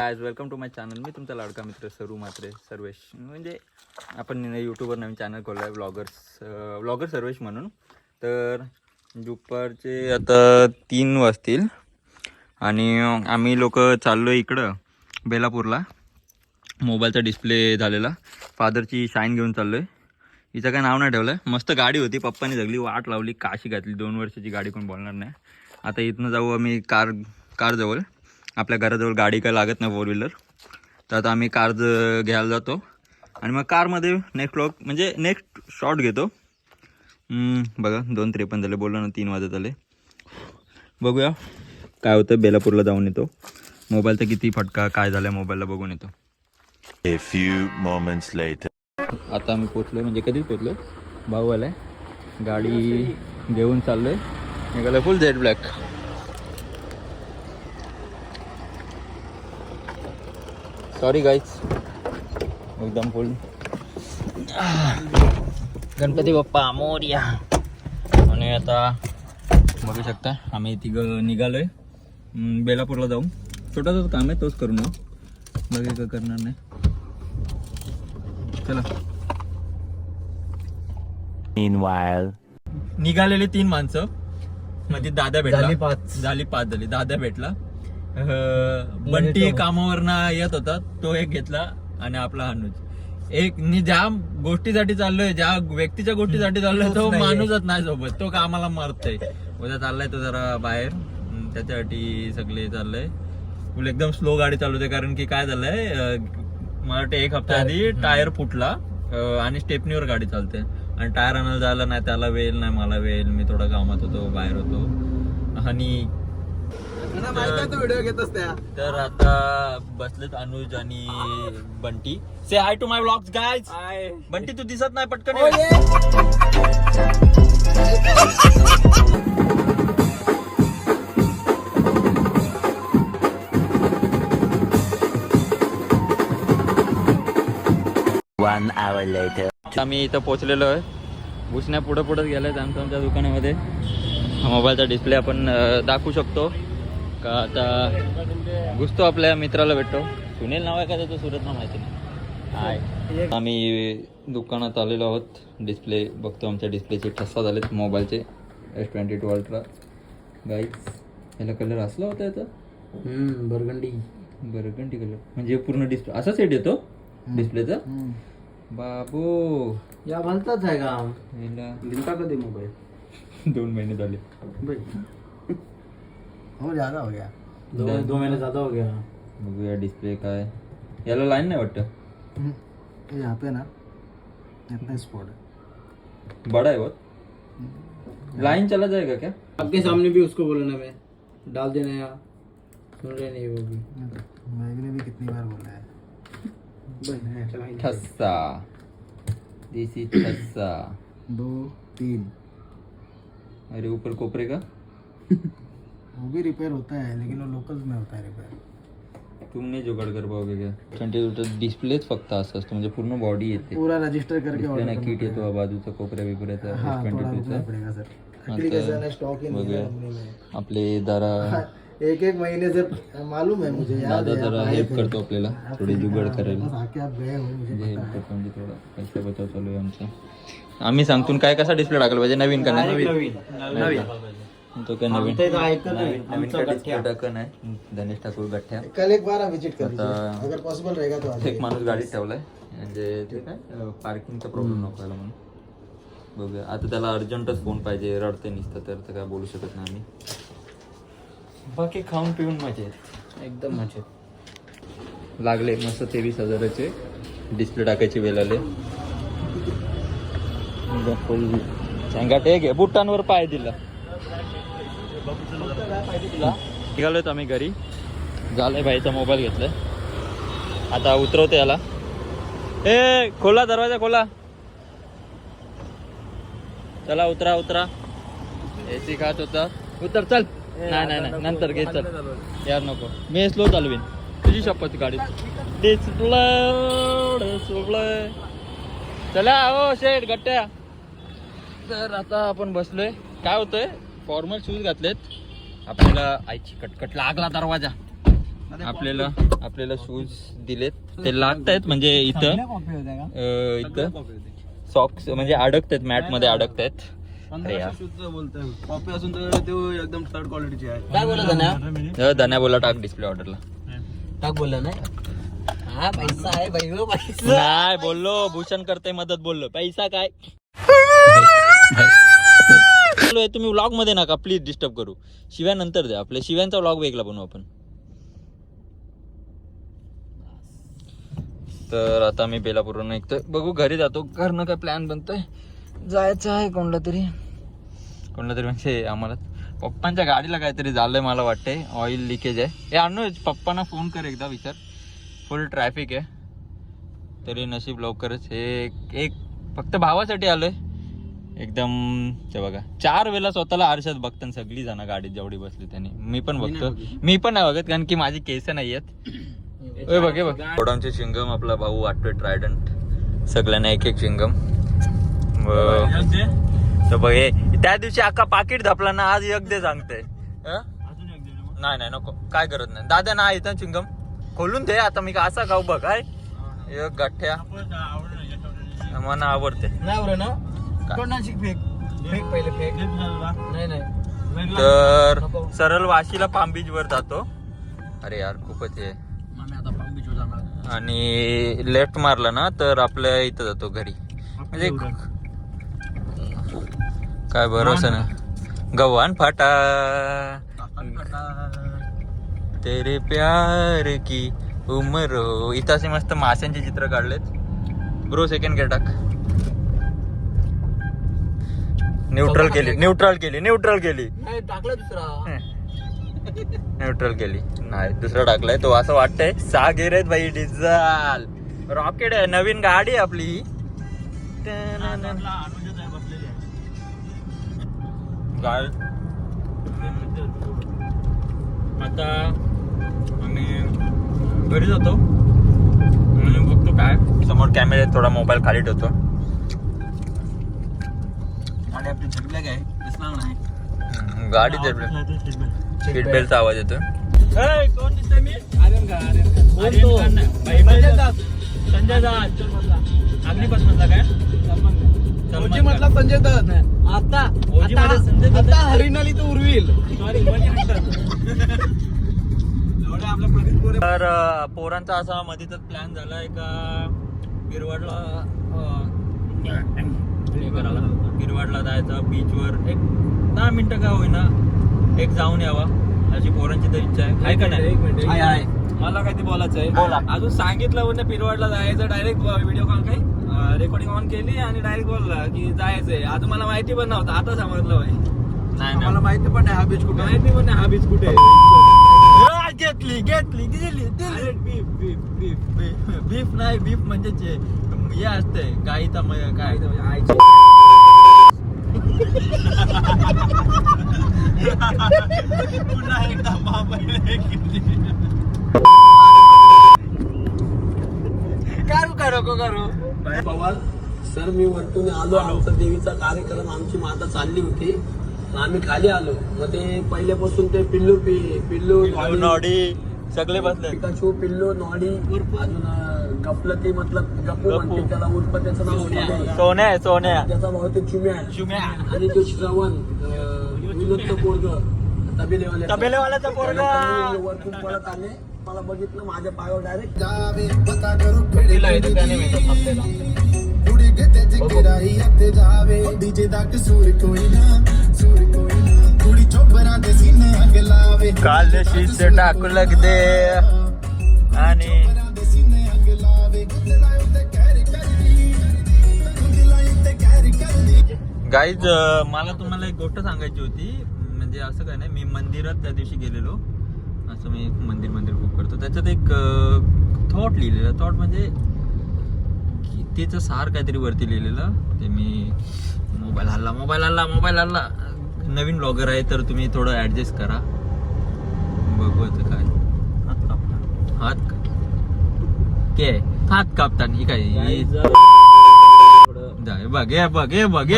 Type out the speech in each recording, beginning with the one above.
Guys welcome to my channel. मी तुमचा लाडका मित्र सरू मात्रे सर्वेश. म्हणजे आपण यूट्यूबवर नवीन चॅनल खोलला आहे व्लॉगर सर्वेश म्हणून. तर दुपारचे आता 3 वाजतील आणि आम्ही लोक चाललो इकडं बेलापूरला. मोबाईलचा डिस्प्ले झालेला फादरची शाईन घेऊन चाललो आहे. हिचं काय नाव नाही ठेवलं आहे. मस्त गाडी होती, पप्पानी सगळी वाट लावली, काशी घातली. 2 वर्षाची गाडी कोण बोलणार नाही. आता इथनं जाऊ आम्ही कारजवळ. आपल्या घराजवळ गाडी काय लागत नाही 4 व्हीलर. तर आता आम्ही कार घ्यायला जातो आणि मग कारमध्ये नेक्स्ट शॉट घेतो. बघा 2:53 झाले, बोललो ना 3 वाजत आले. बघूया काय होतं. बेलापूरला जाऊन येतो. मोबाईलचा किती फटका काय झाला मोबाईलला बघून येतो. A few moments later. आता आम्ही पोचलो, म्हणजे कधीच पोचलो. भाऊ आलाय, गाडी घेऊन चाललोय. निघालं फुल जेट ब्लॅक. सॉरी गाईज, एकदम फुल. गणपती बाप्पा मोरया. आणि आता बघू शकता आम्ही निघालोय बेलापूरला जाऊन. छोटासाच काम आहे, तोच करू ना, बघे का करणार नाही. चला. Meanwhile. निघालेले 3 माणसं मध्ये दादा भेटला. झाली 5 झाली. दादा भेटला. बंटी कामावरनं येत होता, तो एक घेतला. आणि आपला अनुज एक. ज्या गोष्टीसाठी चाललोय, ज्या व्यक्तीच्या गोष्टीसाठी चाललोय, तो माणूसच नाही सोबत. तो कामाला मारतोय. उद्या चाललाय तो जरा बाहेर, त्याच्यासाठी सगळे चाललंय. फुल एकदम स्लो गाडी चालवते, कारण की काय झालंय, मला वाटतं 1 हप्ता आधी टायर फुटला आणि स्टेपनीवर गाडी चालते. आणि टायर आणायला जायला नाही त्याला वेळ, नाही मला वेळ. मी थोडा कामात होतो, बाहेर होतो. आणि तर आता बसलेत अनुज आणि Bunty. Say hi to my vlogs guys. Bunty तू दिसत नाही, पटकन One hour later. आम्ही इथं पोहोचलेलो आहे. घुसण्या पुढे गेलाय आमच्या दुकानामध्ये. मोबाईलचा डिस्प्ले आपण दाखवू शकतो का. आता घुसतो, आपल्या मित्राला भेटतो. सुनील नाव आहे का त्याचं, सुरत नाव माहिती नाही. आम्ही दुकानात आलेलो आहोत. डिस्प्ले बघतो, आमच्या डिस्प्लेचे ठसा झालेत मोबाईलचे. S22 ultra guys. याला कलर असला होता याचा, बरगंडी कलर. म्हणजे पूर्ण डिस्प्ले असा सेट येतो डिस्प्लेचा. बाबू या भलताच आहे काम. गिनता कधी मोबाईल 2 महिने झाले. हो ज्यादा हो गया. 2 महीने ज्यादा हो गया. बघूया डिस्प्ले काय. याला लाईन नाही वाटतं. यहाँ पे ना इतना स्पॉट है, बड़ा है बहुत. लाइन चला जाएगा क्या. आपके सामने भी उसको बोला ना, मैं डाल देना यार. सुन रहे नहीं वो भी. मैंने भी कितनी बार बोला है. ठस्सा. दिस इज ठस्सा. 2 3. अरे ऊपर कोपरे का. वो भी रिपेयर होता है, लेकिन वो लोकल्स में होता है रिपेयर. तुमने जुगाड़ कर पाओगे क्या. 22 डिस्प्लेच फक्त असं असतं, म्हणजे पूर्ण बॉडी येते. पूरा रजिस्टर करके डिस्प्ले किट येतो, बाजूचा कोपऱ्या बिपऱ्याचा. S22 पड़ेगा सर. एप्लीकेशन है, स्टॉक ही नहीं है कंपनी में. आपले जरा एक महीने से मालूम है मुझे. दादा जरा हेल्प करतो आपल्याला, थोडी जुगाड करायला. आके आप गए हो मुझे हेल्प करतो, म्हणजे थोडा पैसा बचाव चालू आहे आमचा. आम्ही सांगतो काय कसा डिस्प्ले टाकला पाहिजे. नवीन का नाही. तो काय नवीन डिस्प्ले टाकन आहे. गणेश ठाकूर गठ्ठ्या. कल एक बार विजिट कर लीजिए, अगर पॉसिबल रहेगा तो. एक माणूस गाडीत ठेवलाय, म्हणजे ते काय पार्किंगचा प्रॉब्लेम नको व्हायला म्हणून. बघूया आता. त्याला अर्जंटच फोन पाहिजे, रडते निसतं, तर काय बोलू शकत नाही आम्ही. बाकी खाऊन पिऊन मजेत, एकदम मजेत. लागले मस्त 23,000चे डिस्प्ले टाकायची वेळ आले. फुल सांगाट एक बुटांवर पाय दिला. निघालोय आम्ही घरी. झालंय, भाईचा मोबाईल घेतलाय. आता उतरवते याला. खोला दरवाजा, खोला. चला उतरा. AC खात होता. उतर चल. नाही नंतर घे, चल यार नको. मी स्लो चालवीन, तुझी शपथ. गाडी डिस्प्ले. चला हो शेट गट्ट्या. तर आता आपण बसलोय. काय होतंय, फॉर्मल शूज घातलेत. आपल्याला आईची कटकट लागला दरवाजा. आपल्याला शूज दिलेत, ते लागतायत म्हणजे इथं इथं सॉक्स म्हणजे अडकतायत, मॅट मध्ये अडकतायत. कॉपी असून तर ते एकदम थर्ड क्वालिटीची आहे. काय बोलत ना धन्या बोला टाक डिस्प्ले ऑर्डरला. टाक बोलला नाही. हा पैसा आहे भाई, हो पैसा. नाही बोललो, भूषण करते मदत बोललो, पैसा काय. तुम्ही व्लॉग मध्ये नका प्लीज डिस्टर्ब करू. शिव्या नंतर द्या, आपल्या शिव्यांचा व्लॉग वेगळा बनवू आपण. तर आता मी बेलापूरवरून एक तर बघू घरी जातो. घरनं काय प्लॅन बनतोय, जायचं आहे कोणला तरी म्हणजे आम्हाला पप्पांच्या गाडीला काहीतरी झालंय मला वाटतंय, ऑइल लिकेज आहे. हे अनुज पप्पांना फोन कर एकदा, विचार. फुल ट्रॅफिक आहे तरी नशीब लवकरच. हे एक फक्त भावासाठी आलोय एकदम. ते बघा 4 वेळा स्वतःला आरशात बघताना सगळी जण गाडीत जेवढी बसली त्यांनी. मी पण बघतो, मी पण नाही बघत कारण की माझी केस नाही आहेत. बघे बघ गोडाऊनचे चिंगम आपला भाऊ वाटतोय ट्रायडंट, सगळ्यांना एक एक चिंगम. तर बघ हे त्या दिवशी अख्खा पाकिट धपला ना, आज एक दे सांगते. नाही नको, काय करत नाही दादा. ना इथं चिंगम खोलून दे आता, मी असा खाऊ बघ. काय एक गाठ्या मला आवडते. तर सरळ वाशीला पाम बीच वर जातो. अरे यार खूपच आहे. आणि लेफ्ट मारला ना तर आपल्या इथं जातो घरी. म्हणजे काय भरोसा ना. गव्हाण फाटा तेरे प्यार की उमर हो. इथं असे मस्त माशांचे चित्र काढलेत. ब्रो सेकंड घे टाक. न्यूट्रल केली टाकला दुसरा. न्यूट्रल केली नाही, दुसरा टाकलाय तो. असं वाटतंय 6 गेअर आहेत भाई, डिझेल रॉकेट आहे. नवीन गाडी आहे आपली. आता आम्ही घरी जातो आणि बघतो काय समोर कॅमेऱ्यात थोडा मोबाईल खाली ठेवतो. गाडी आपली झगल्या काय दिसणार नाही. गाडी सीट बेल्टचा आवाज येतो. कोण दिसतोय मी? आर्यन का? संजय दत्त अग्निपथ मधला काय? ओजी मधला संजय दत्त. आता ओजी मध्ये संजय दत्त. हरिणाली तो उर्विल. सॉरी तर पोरांचा असा मध्येच प्लॅन झालाय का गिरवाडला जायचा बीचवर. एक 10 मिनिटं का होईना एक जाऊन यावा अशी पोरांची तर इच्छा आहे का नाही? आहे. मला काही बोलायचं आहे. बोला. अजून सांगितलं म्हणजे पिरवाडला जायचं. डायरेक्ट व्हिडिओ कॉल काही रेकॉर्डिंग ऑन केली आणि डायरेक्ट बोलला की जायचंय. आता मला माहिती पण नव्हतं, आता समजलं भाई. नाही मला माहिती पण नाही हा बीच कुठे. माहिती पण नाही हा बीच कुठे. घेतली बीफ नाही. बीफ म्हणजे हे असतंय गाईचा काय आईची पुन्हा एकदा करू पवार सर. मी वरतून आलो. आमचा देवीचा कार्यक्रम, आमची माता चालली होती, आम्ही खाली आलो. मग ते पहिल्यापासून ते पिल्लू नॉडी सगळे बसले. पिकाचू, पिल्लू, नॉडी, अजून गपलती मतलब गप्पू म्हणते त्याला. उर्फ त्याचं नाव सोन्या. त्याचा भाऊ ते चुम्या. आणि तो श्रवण विनोदचं पोरगं तबेलेवाल्याचा पोरगा. वरतून पळत आले, मला बघितलं, माझ्या पायावर डायरेक्ट कालशीच टाकू लागते. आणि गाईज मला तुम्हाला एक गोष्ट सांगायची होती. म्हणजे असं काय नाही, मी मंदिरात त्या दिवशी गेलेलो. असं मी मंदिर खूप करतो. त्याच्यात एक थॉट लिहिलेला. थॉट म्हणजे गीतेचं सार काहीतरी वरती लिहिलेलं. ते मी मोबाईल हल्ला. नवीन ब्लॉगर आहे तर तुम्ही थोडं ऍडजस्ट करा. बघू आता काय. हात कापताना ही काय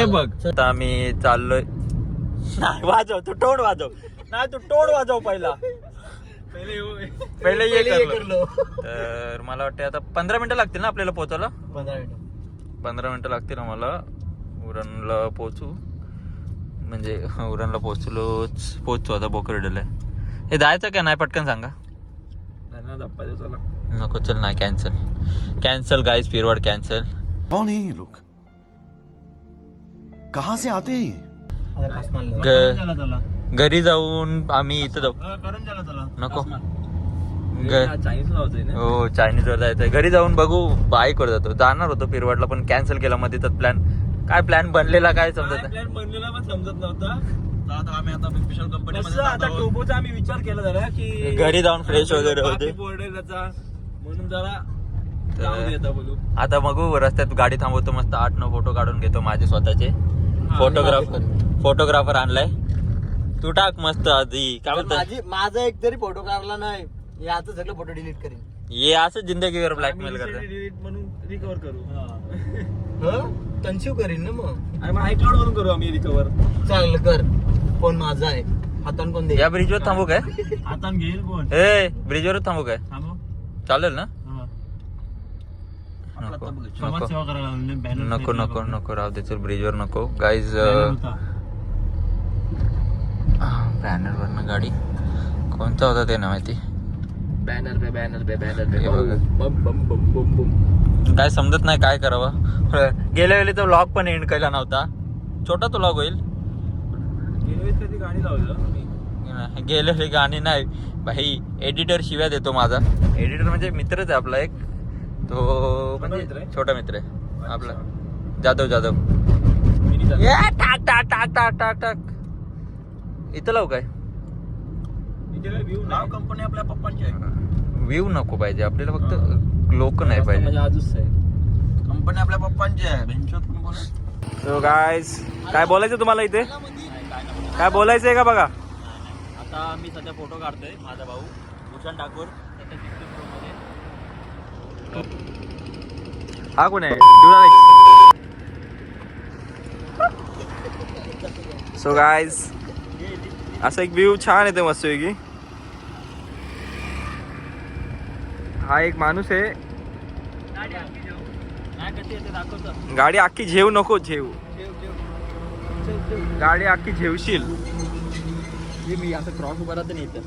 बघ. आता आम्ही चाललोय. नाही वाजव, तू टोन वाजव. नाही तू टोन वाजव पहिला. पहिले ये करलो. तर मला वाटतं आता 15 मिनिटं लागतील ना आपल्याला पोहोचायला. 15 मिनिटं लागतील आम्हाला उरणला पोहोचू. म्हणजे उरणला पोहोचतो आता बोकरडेला. हे जायचं का नाही पटकन सांगा. नको चल नाही कॅन्सल गाईज. पिरवाड कॅन्सल. कौन है ये लोग? कहाँ से आते हैं? घरी जाऊन आम्ही इथं जाऊ. नको हो चायनीज वर जायचंय. घरी जाऊन बघू. बाईक वर जाणार होतो पिरवाडला पण कॅन्सल केला मध्ये. तर प्लॅन बनलेला काय समजत नाही. बनलेला पण समजत नव्हता. आता आम्ही आता स्पेशल कंपनीमध्ये आता टोपोचा आम्ही विचार केला जरा की घरी जाऊन फ्रेश वगैरे होते म्हणून जरा बोलू. आता बघू रस्त्यात गाडी थांबवतो. मस्त 8-9 फोटो काढून घेतो माझे स्वतःचे. फोटोग्राफर आणलाय. तू टाक मस्त आधी. काय म्हणतो माझा एक तरी फोटो काढला नाही. याचं सगळं फोटो डिलीट करेन. ये असं जिंदगीवर ब्लॅकमेल करतो. म्हणून रिकव्हर करू. कन्सिव्ह करीन ना मग. आयक्लाउड म्हणून करू आम्ही रिकव्हर. चांगलं कर. फोन माझा आहे. हातान कोण दे. या ब्रिजवर थांबू काय? हातान घेईल कोण? ए ब्रिजवर थांबू काय? चालेल ना? समाजसेवा करायला नको राहू दे. चल ब्रिजवर नको गाईज. बॅनर वरनं गाडी कोणता होता ते ना माहिती. बॅनर पे हे बघा. काय समजत नाही काय करावं. गेल्या वेळी तो व्लॉग पण एंड केला नव्हता. छोटा तो व्लॉग होईल. गाणी लावलं गेल्या वेळी गाणी नाही भाई. एडिटर शिव्या देतो माझा. एडिटर म्हणजे मित्रच आहे आपला एक. तो म्हणजे छोटा मित्र आहे आपला. जाधव टाक टाक टाक टाक टाक टाक. इथं लावू काय? कंपनी आपल्या पप्पांची आहे. व्ह्यू नको पाहिजे आपल्याला. फक्त लोक नाही पाहिजे. आजच आहे. कंपनी आपल्या पप्पांची आहे. So guys, काय बोलायचं तुम्हाला इथे? काय बोलायचंय का बघा? आता मी सध्या फोटो काढतोय. माझा भाऊ भूषण ठाकूर. हा कोण आहे? सो गाईज असा एक व्ह्यू छान येते मस्त की. हा एक माणूस आहे. गाडी अख्खी झेव नको. गाडी अख्खी झेवशील. मी असं क्रॉस उभा राहते नाही इथं.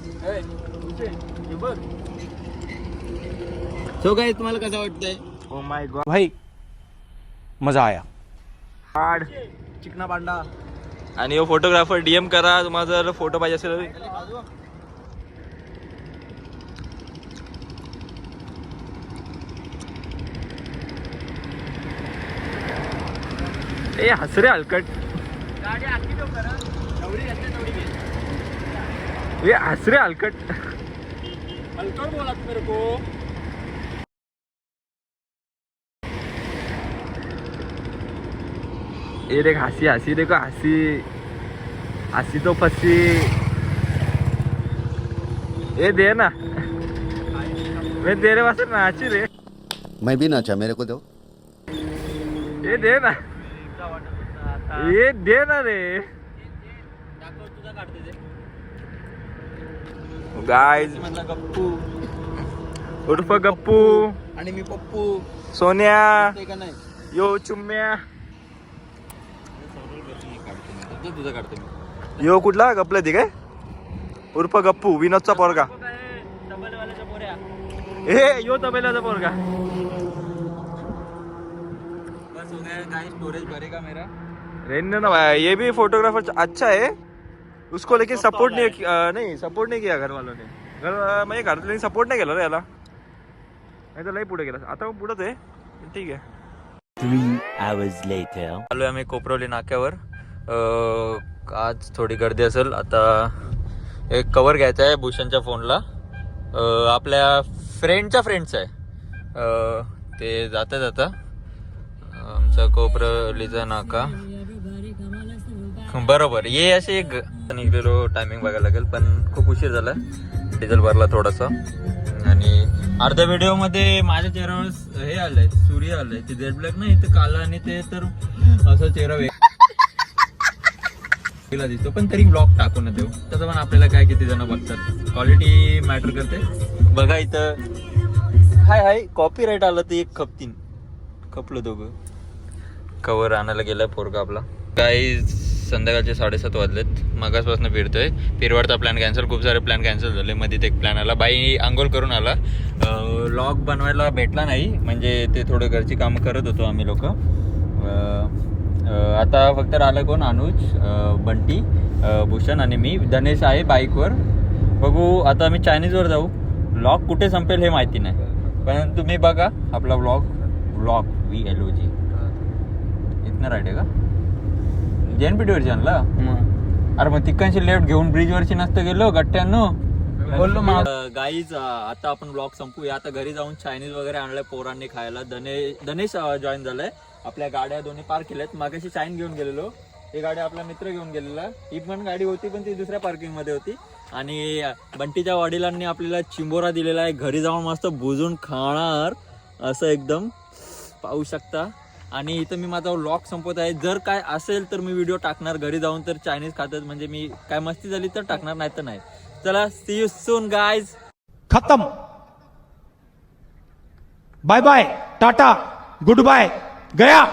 सो काय तुम्हाला कसं वाटतंय? ओ माय गॉड भाई मजा आया. चिकना पांडा. आणि हो फोटोग्राफर DM करा तुम्हाला जर फोटो पाहिजे असेल. ए हसरे हलकट. ये हसरे हलकट. बोला मेरे को. ये देख हंसी देखो हंसी तो फंसी. ये दे ना. मैं तेरे पास नाची रे. मैं भी नाचा, मेरे को दो. ये दे ना. ये दे ना रे. गाइस गप्पू उर्फ गप्पू आणि मी पप्पू. सोन्या का नाही? यो चुम्म्या. तुझं काढतो मी. यो कुठला गपला ती काय? उर्फ गप्पू विनोदचा पोरगा. ए यो तबेलाचा पोरगा. बस हो गया गाइस. स्टोरेज भरेगा मेरा. रहने ना भाई. ये भी फोटोग्राफर अच्छा है. उसको लेकिन सपोर्ट नहीं किया घर वालों ने. म्हणजे घरातल्यांनी सपोर्ट नाही केला रे याला. नाही तर लई पुढे गेला. आता मग पुढंच आहे. ठीक आहे. 3 hours later. आलोय आम्ही कोपरवली नाक्यावर. आज थोडी गर्दी असेल. आता एक कवर घ्यायचा आहे भूषणच्या फोनला. आपल्या फ्रेंडचा आहे. ते जाता आमचा कोपरवलीचा नाका बरोबर. ये असे एक निघलेलो. टायमिंग बघायला लागेल पण खूप उशीर झाला. डिझेल भरला थोडासा. आणि अर्ध्या व्हिडिओमध्ये माझ्या चेहऱ्यावर हे आलंय सूर्य आलंय. ते जेट ब्लॅक नाही ते काला आणि ते तर असं चेहरा तिला दिसतो पण तरी ब्लॉग टाकून देऊ. तसं पण आपल्याला काय किती जण बघतात, क्वालिटी मॅटर करते. बघा इथं हाय कॉपीराईट आलं तर एक खपलो दोघं. कवर आणायला गेलाय पोरगा आपला. काही संध्याकाळचे 7:30 वाजलेत. मागासपासून फिरतोय. पिरवाडचा प्लॅन कॅन्सल, खूप सारे प्लॅन कॅन्सल झाले. मध्ये एक प्लॅन आला, बाई आंघोळ करून आला. लॉग बनवायला भेटला नाही, म्हणजे ते थोडं घरची कामं करत होतो आम्ही लोक. आता फक्त राहिलं कोण, अनुज, बंटी, भूषण आणि मी. धनेश आहे बाईकवर. बघू आता आम्ही चायनीजवर जाऊ. व्लॉग कुठे संपेल हे माहिती नाही, पण तुम्ही बघा आपला व्लॉग VLOG इथनं राईट आहे का JNPT आणला. अरे मग तिकडची लेफ्ट घेऊन ब्रिजवरची नसतं गेलो गट्ट्यांनो बोललो. गाईज आता आपण ब्लॉग संपूया. आता घरी जाऊन चायनीज वगैरे आणलंय पोरांनी खायला. धनेश जॉईन झालाय. आपल्या गाड्या दोन्ही पार्क केल्यात. मागाशी चाईन घेऊन गेलेलो, ही गाडी आपला मित्र घेऊन गेलेला. ही पण गाडी होती पण ती दुसऱ्या पार्किंग मध्ये होती. आणि बंटीच्या वडिलांनी आपल्याला चिंबोरा दिलेला आहे. घरी जाऊन मस्त भुजून खाणार असं एकदम पाहू शकता. आणि इथं मी माझा व्लॉग संपवत आहे. जर काय असेल तर मी व्हिडिओ टाकणार घरी जाऊन. तर चायनीज खातात म्हणजे मी काय मस्ती झाली तर टाकणार, नाही तर नाही. चला सी यू सून गाइज. खत्म. Bye bye, tata, goodbye, गया.